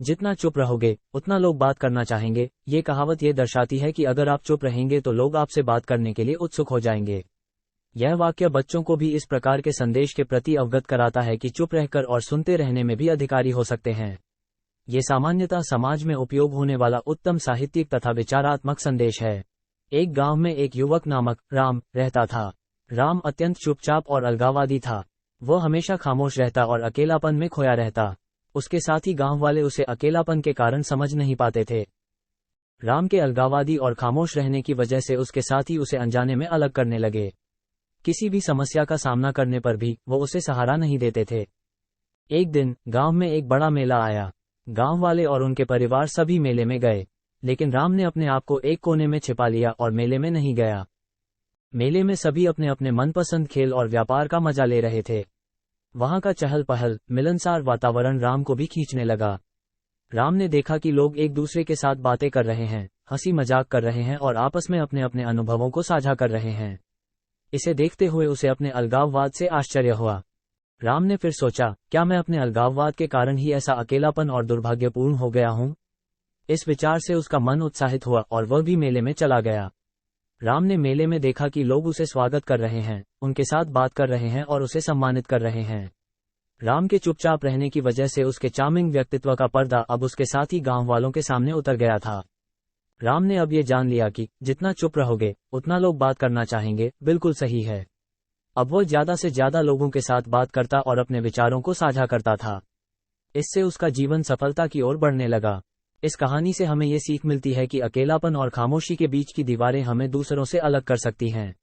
जितना चुप रहोगे उतना लोग बात करना चाहेंगे। ये कहावत ये दर्शाती है कि अगर आप चुप रहेंगे तो लोग आपसे बात करने के लिए उत्सुक हो जाएंगे। यह वाक्य बच्चों को भी इस प्रकार के संदेश के प्रति अवगत कराता है कि चुप रहकर और सुनते रहने में भी अधिकारी हो सकते हैं। ये सामान्यतः समाज में उपयोग होने वाला उत्तम साहित्यिक तथा विचारात्मक संदेश है। एक गांव में एक युवक नामक राम रहता था। राम अत्यंत चुपचाप और अलगाववादी था। वह हमेशा खामोश रहता और अकेलापन में खोया रहता। उसके साथ ही गांव वाले उसे अकेलापन के कारण समझ नहीं पाते थे। राम के अलगाववादी और खामोश रहने की वजह से उसके साथी उसे अनजाने में अलग करने लगे। किसी भी समस्या का सामना करने पर भी वो उसे सहारा नहीं देते थे। एक दिन गांव में एक बड़ा मेला आया। गांव वाले और उनके परिवार सभी मेले में गए, लेकिन राम ने अपने आप को एक कोने में छिपा लिया और मेले में नहीं गया। मेले में सभी अपने अपने मनपसंद खेल और व्यापार का मजा ले रहे थे। वहां का चहल पहल, मिलनसार वातावरण राम को भी खींचने लगा। राम ने देखा कि लोग एक दूसरे के साथ बातें कर रहे हैं, हंसी मजाक कर रहे हैं और आपस में अपने अपने अनुभवों को साझा कर रहे हैं। इसे देखते हुए उसे अपने अलगाववाद से आश्चर्य हुआ। राम ने फिर सोचा, क्या मैं अपने अलगाववाद के कारण ही ऐसा अकेलापन और दुर्भाग्यपूर्ण हो गया हूं? इस विचार से उसका मन उत्साहित हुआ और वह भी मेले में चला गया। राम ने मेले में देखा कि लोग उसे स्वागत कर रहे हैं, उनके साथ बात कर रहे हैं और उसे सम्मानित कर रहे हैं। राम के चुपचाप रहने की वजह से उसके चार्मिंग व्यक्तित्व का पर्दा अब उसके साथ ही गांव वालों के सामने उतर गया था। राम ने अब ये जान लिया कि जितना चुप रहोगे उतना लोग बात करना चाहेंगे। बिल्कुल सही है। अब वह ज्यादा से ज्यादा लोगों के साथ बात करता और अपने विचारों को साझा करता था। इससे उसका जीवन सफलता की ओर बढ़ने लगा। इस कहानी से हमें ये सीख मिलती है कि अकेलापन और खामोशी के बीच की दीवारें हमें दूसरों से अलग कर सकती हैं।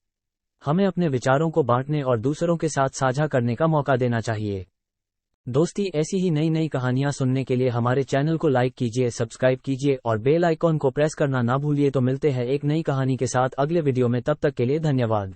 हमें अपने विचारों को बांटने और दूसरों के साथ साझा करने का मौका देना चाहिए। दोस्ती, ऐसी ही नई नई कहानियां सुनने के लिए हमारे चैनल को लाइक कीजिए, सब्सक्राइब कीजिए और बेल आइकॉन को प्रेस करना ना भूलिए। तो मिलते हैं एक नई कहानी के साथ अगले वीडियो में। तब तक के लिए धन्यवाद।